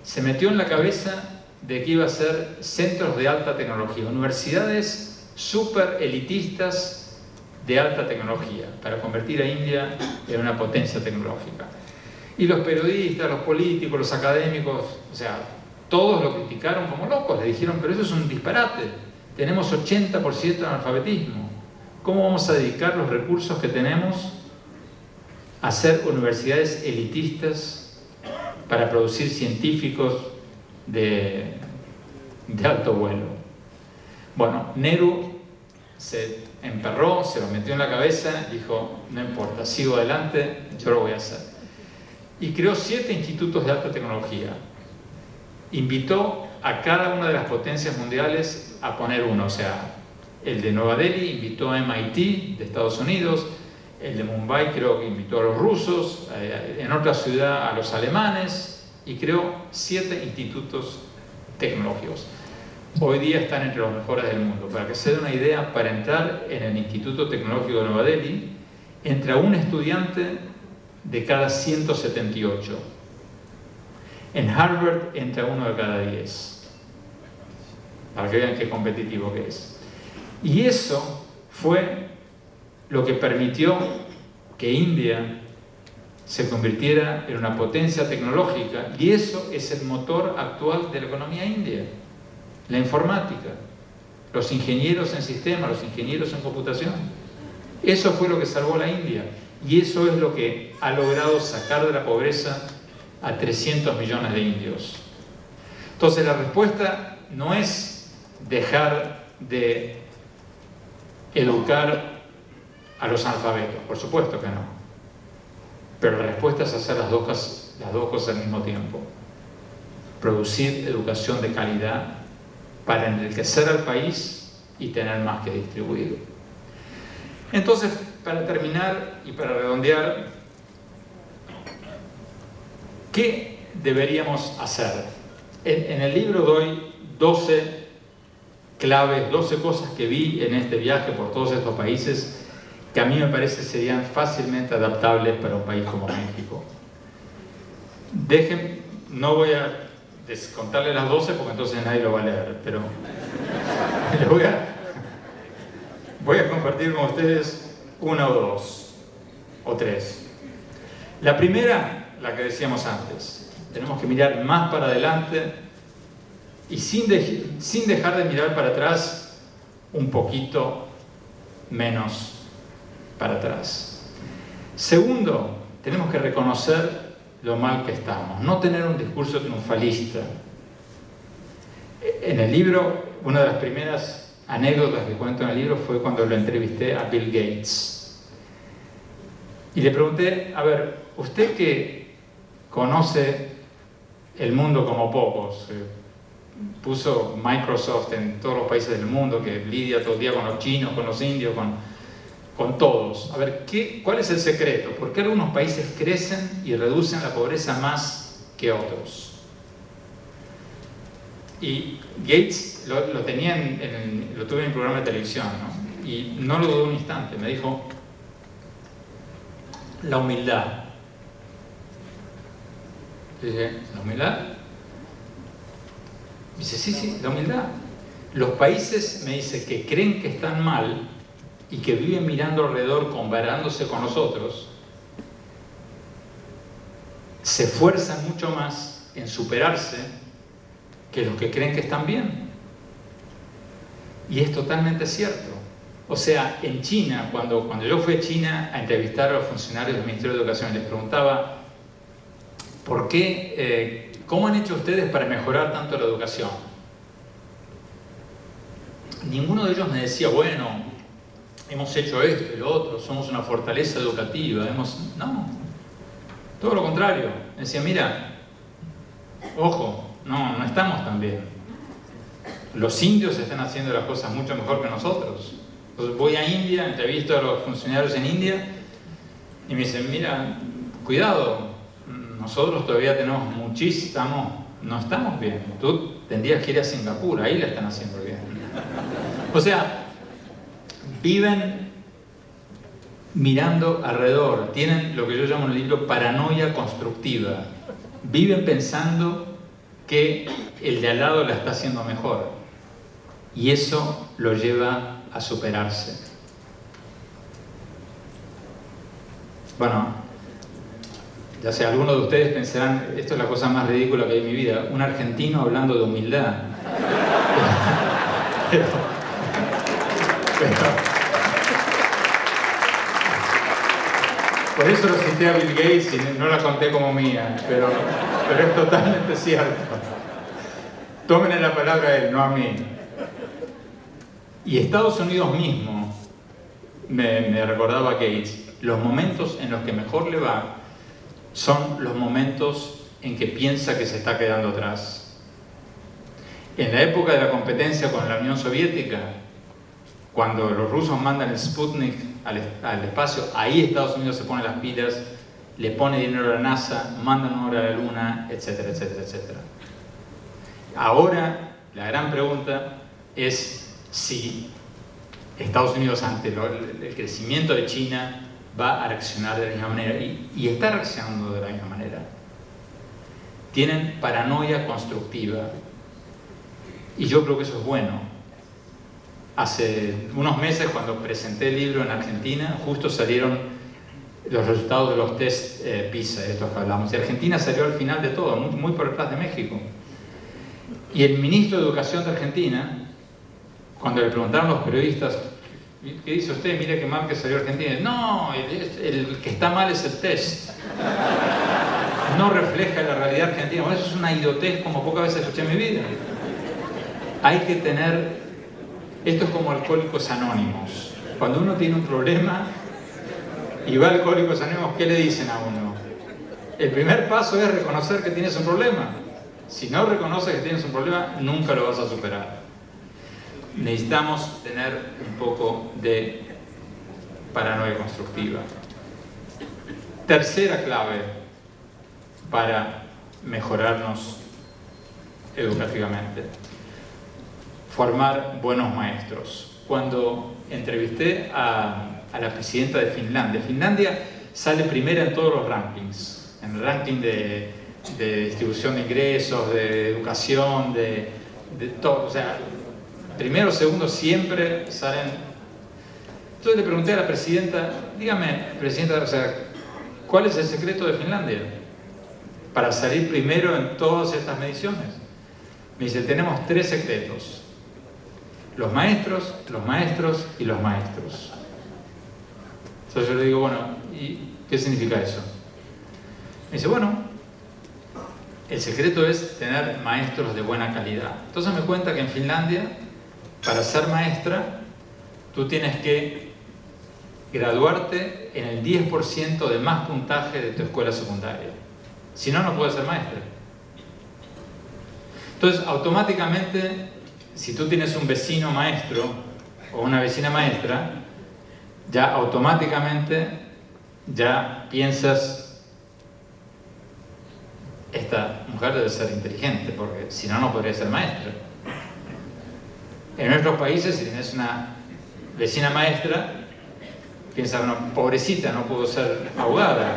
se metió en la cabeza de que iba a ser centros de alta tecnología, universidades súper elitistas de alta tecnología, para convertir a India en una potencia tecnológica. Y los periodistas, los políticos, los académicos, o sea, todos lo criticaron como locos, le dijeron, pero eso es un disparate, tenemos 80% de analfabetismo, ¿cómo vamos a dedicar los recursos que tenemos a hacer universidades elitistas para producir científicos de alto vuelo? Bueno, Nehru se emperró, se lo metió en la cabeza, dijo, no importa, sigo adelante, yo lo voy a hacer. Y creó 7 institutos de alta tecnología. Invitó a cada una de las potencias mundiales a poner uno, o sea, el de Nueva Delhi invitó a MIT de Estados Unidos, el de Mumbai creo que invitó a los rusos, en otra ciudad a los alemanes, y creó 7 institutos tecnológicos. Hoy día están entre los mejores del mundo. Para que se den una idea, para entrar en el Instituto Tecnológico de Nueva Delhi, entra un estudiante de cada 178. En Harvard entra uno de cada 10. Para que vean qué competitivo que es. Y eso fue lo que permitió que India se convirtiera en una potencia tecnológica, y eso es el motor actual de la economía india. La informática, los ingenieros en sistemas, los ingenieros en computación. Eso fue lo que salvó a la India, y eso es lo que ha logrado sacar de la pobreza a 300 millones de indios. Entonces la respuesta no es dejar de educar a los analfabetos, por supuesto que no. Pero la respuesta es hacer las dos cosas al mismo tiempo. Producir educación de calidad para enriquecer al país y tener más que distribuir. Entonces, para terminar y para redondear, ¿qué deberíamos hacer? En el libro doy 12 claves, 12 cosas que vi en este viaje por todos estos países que a mí me parece serían fácilmente adaptables para un país como México. No voy a descontarle las 12 porque entonces nadie lo va a leer, pero les voy a compartir con ustedes una o dos, o 3. La primera, la que decíamos antes, tenemos que mirar más para adelante y sin dejar de mirar para atrás, un poquito menos para atrás. Segundo, tenemos que reconocer lo mal que estamos, no tener un discurso triunfalista. En el libro, una de las primeras anécdotas que cuento en el libro fue cuando lo entrevisté a Bill Gates. Y le pregunté, a ver, usted que conoce el mundo como pocos, puso Microsoft en todos los países del mundo, que lidia todo el día con los chinos, con los indios, con todos. A ver, ¿cuál es el secreto? ¿Por qué algunos países crecen y reducen la pobreza más que otros? Y Gates lo tenía lo tuve en un programa de televisión, ¿no? Y no lo dudó un instante, me dijo, la humildad. Le dije, ¿la humildad? Me dice, sí, la humildad. Los países, me dice, que creen que están mal y que viven mirando alrededor, comparándose con nosotros, se esfuerzan mucho más en superarse que los que creen que están bien. Y es totalmente cierto. O sea, en China, cuando yo fui a China a entrevistar a los funcionarios del Ministerio de Educación, les preguntaba, ¿por qué, cómo han hecho ustedes para mejorar tanto la educación? Ninguno de ellos me decía, bueno, hemos hecho esto y lo otro, somos una fortaleza educativa, no, todo lo contrario. Me decía, mira, ojo, no estamos tan bien. Los indios están haciendo las cosas mucho mejor que nosotros. Entonces voy a India, entrevisto a los funcionarios en India y me dicen, mira, cuidado, nosotros todavía tenemos muchísimo, no estamos bien. Tú tendrías que ir a Singapur, ahí la están haciendo bien. O sea, viven mirando alrededor, tienen lo que yo llamo en el libro paranoia constructiva. Viven pensando que el de al lado la está haciendo mejor. Y eso lo lleva a superarse. Bueno, ya sé, algunos de ustedes pensarán, esto es la cosa más ridícula que hay en mi vida, un argentino hablando de humildad. Pero por eso lo cité a Bill Gates y no la conté como mía, pero es totalmente cierto. Tómenle la palabra a él, no a mí. Y Estados Unidos mismo, me recordaba Gates, los momentos en los que mejor le va son los momentos en que piensa que se está quedando atrás. En la época de la competencia con la Unión Soviética, cuando los rusos mandan el Sputnik al espacio, ahí Estados Unidos se pone las pilas, le pone dinero a la NASA, manda un hombre a la Luna, etcétera, etcétera, etcétera. Ahora, la gran pregunta es si Estados Unidos, ante el crecimiento de China, va a reaccionar de la misma manera. Y está reaccionando de la misma manera. Tienen paranoia constructiva. Y yo creo que eso es bueno. Hace unos meses, cuando presenté el libro en Argentina, justo salieron los resultados de los test PISA, de estos que hablamos. Y Argentina salió al final de todo, muy por detrás de México. Y el ministro de Educación de Argentina, cuando le preguntaron los periodistas, ¿qué dice usted? Mire qué mal que salió Argentina. No, el que está mal es el test. No refleja la realidad argentina. Bueno, eso es una idiotez como pocas veces escuché en mi vida. Hay que tener... Esto es como Alcohólicos Anónimos. Cuando uno tiene un problema y va a Alcohólicos Anónimos, ¿qué le dicen a uno? El primer paso es reconocer que tienes un problema. Si no reconoces que tienes un problema, nunca lo vas a superar. Necesitamos tener un poco de paranoia constructiva. Tercera clave para mejorarnos educativamente: formar buenos maestros. Cuando entrevisté a la presidenta de Finlandia, Finlandia sale primera en todos los rankings, en el ranking de distribución de ingresos, de educación, de todo, o sea, primero, segundo, siempre salen. Entonces le pregunté a la presidenta, dígame, presidenta, o sea, ¿cuál es el secreto de Finlandia para salir primero en todas estas mediciones? Me dice, tenemos 3 secretos: los maestros, los maestros y los maestros. Entonces yo le digo, bueno, ¿y qué significa eso? Me dice, bueno, el secreto es tener maestros de buena calidad. Entonces me cuenta que en Finlandia, para ser maestra, tú tienes que graduarte en el 10% de más puntaje de tu escuela secundaria. Si no, no puedes ser maestra. Entonces, automáticamente, si tú tienes un vecino maestro o una vecina maestra, ya automáticamente ya piensas, esta mujer debe ser inteligente, porque si no, no podría ser maestra. En nuestros países, si tienes una vecina maestra, piensa, bueno, pobrecita, no pudo ser abogada.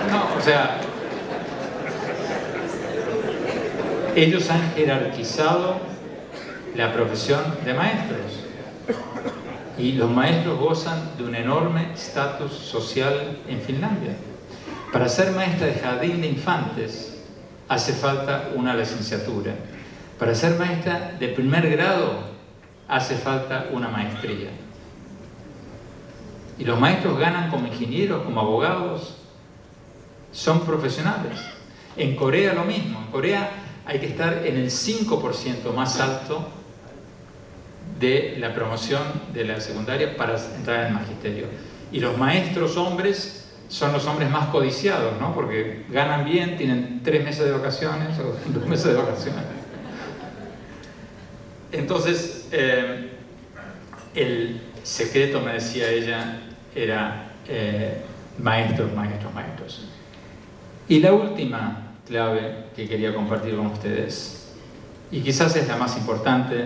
No, o sea, ellos han jerarquizado la profesión de maestros. Y los maestros gozan de un enorme estatus social en Finlandia. Para ser maestra de jardín de infantes hace falta una licenciatura. Para ser maestra de primer grado hace falta una maestría. Y los maestros ganan como ingenieros, como abogados, son profesionales. En Corea lo mismo. En Corea hay que estar en el 5% más alto de la promoción de la secundaria para entrar en el magisterio. Y los maestros hombres son los hombres más codiciados, ¿no? Porque ganan bien, tienen 3 meses de vacaciones o 2 meses de vacaciones. Entonces, el secreto, me decía ella, era maestros. Y la última clave que quería compartir con ustedes, y quizás es la más importante,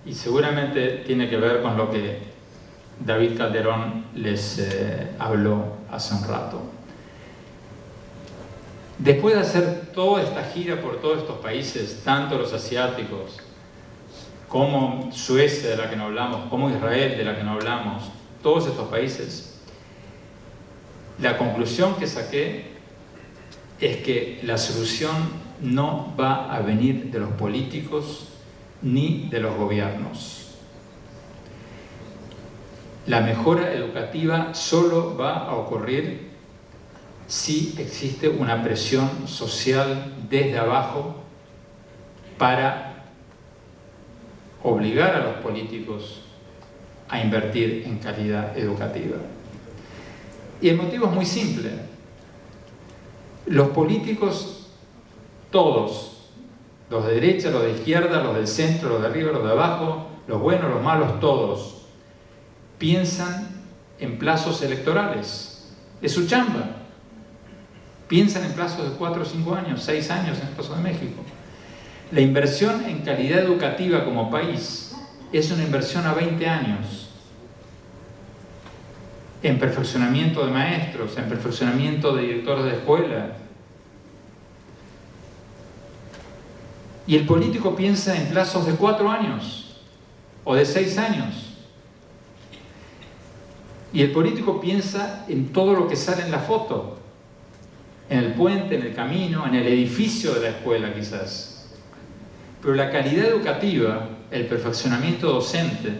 y seguramente tiene que ver con lo que David Calderón les habló hace un rato. Después de hacer toda esta gira por todos estos países, tanto los asiáticos, como Suecia, de la que no hablamos, como Israel, de la que no hablamos, todos estos países, la conclusión que saqué es que la solución no va a venir de los políticos ni de los gobiernos. La mejora educativa solo va a ocurrir si existe una presión social desde abajo para obligar a los políticos a invertir en calidad educativa. Y el motivo es muy simple. Los políticos, todos, los de derecha, los de izquierda, los del centro, los de arriba, los de abajo, los buenos, los malos, todos, piensan en plazos electorales. Es su chamba. Piensan en plazos de 4 o 5 años, 6 años en el caso de México. La inversión en calidad educativa como país es una inversión a 20 años. En perfeccionamiento de maestros, en perfeccionamiento de directores de escuela. Y el político piensa en plazos de 4 años o de 6 años. Y el político piensa en todo lo que sale en la foto, en el puente, en el camino, en el edificio de la escuela quizás. Pero la calidad educativa, el perfeccionamiento docente,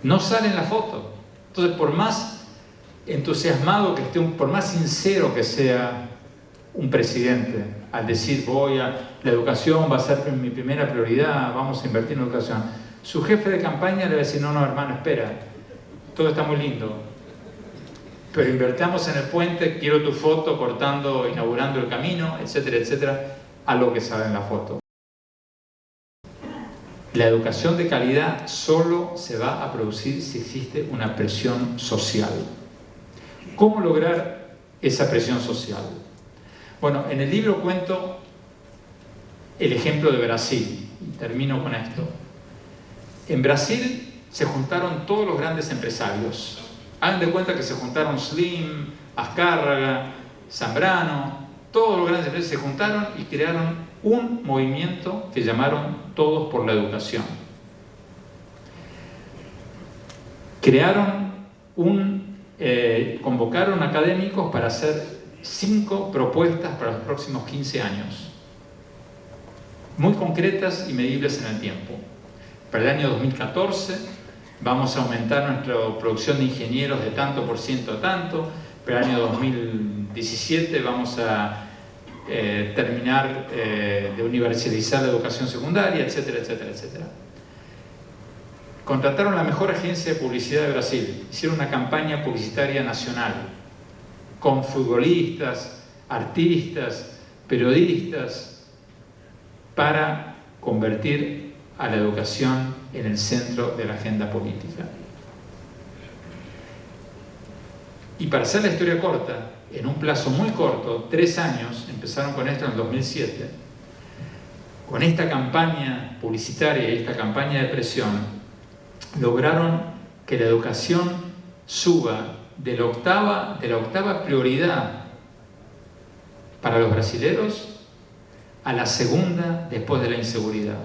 no sale en la foto. Entonces, por más entusiasmado que esté, por más sincero que sea un presidente al decir la educación va a ser mi primera prioridad, vamos a invertir en educación, su jefe de campaña le va a decir, no, hermano, espera, todo está muy lindo, pero invertamos en el puente, quiero tu foto inaugurando el camino, etcétera, etcétera, a lo que sale en la foto. La educación de calidad solo se va a producir si existe una presión social. ¿Cómo lograr esa presión social? Bueno, en el libro cuento el ejemplo de Brasil. Y termino con esto. En Brasil se juntaron todos los grandes empresarios. Hagan de cuenta que se juntaron Slim, Azcárraga, Zambrano, todos los grandes empresarios se juntaron y crearon un movimiento que llamaron Todos por la Educación. Convocaron académicos para hacer 5 propuestas para los próximos 15 años, muy concretas y medibles en el tiempo. Para el año 2014 vamos a aumentar nuestra producción de ingenieros de tanto por ciento a tanto. Para el año 2017 vamos a terminar de universalizar la educación secundaria, etcétera, etcétera, etcétera. Contrataron la mejor agencia de publicidad de Brasil, hicieron una campaña publicitaria nacional con futbolistas, artistas, periodistas, para convertir a la educación en el centro de la agenda política. Y para hacer la historia corta, en un plazo muy corto, 3 años, empezaron con esto en el 2007, con esta campaña publicitaria y esta campaña de presión, lograron que la educación suba de la octava prioridad para los brasileros a la segunda después de la inseguridad.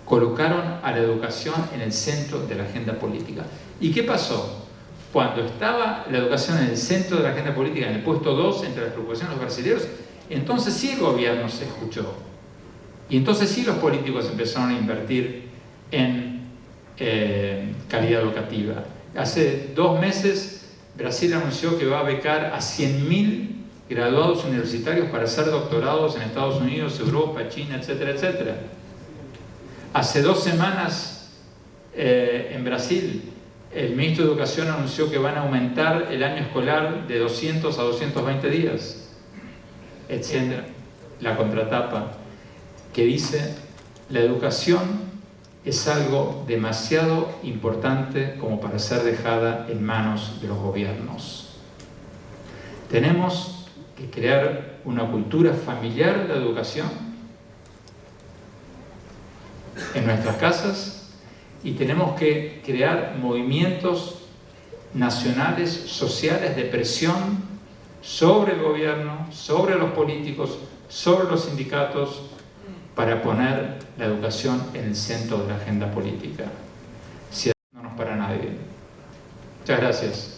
Colocaron a la educación en el centro de la agenda política. ¿Y qué pasó? Cuando estaba la educación en el centro de la agenda política, en el puesto 2 entre las preocupaciones de los brasileños, entonces sí el gobierno se escuchó. Y entonces sí los políticos empezaron a invertir en calidad educativa. Hace 2 meses Brasil anunció que va a becar a 100.000 graduados universitarios para hacer doctorados en Estados Unidos, Europa, China, etcétera, etcétera. Hace 2 semanas en Brasil el ministro de Educación anunció que van a aumentar el año escolar de 200 a 220 días, etcétera. La contratapa que dice: la educación es algo demasiado importante como para ser dejada en manos de los gobiernos. Tenemos que crear una cultura familiar de la educación en nuestras casas y tenemos que crear movimientos nacionales, sociales de presión sobre el gobierno, sobre los políticos, sobre los sindicatos, para poner la educación en el centro de la agenda política. Si no nos para nadie. Muchas gracias.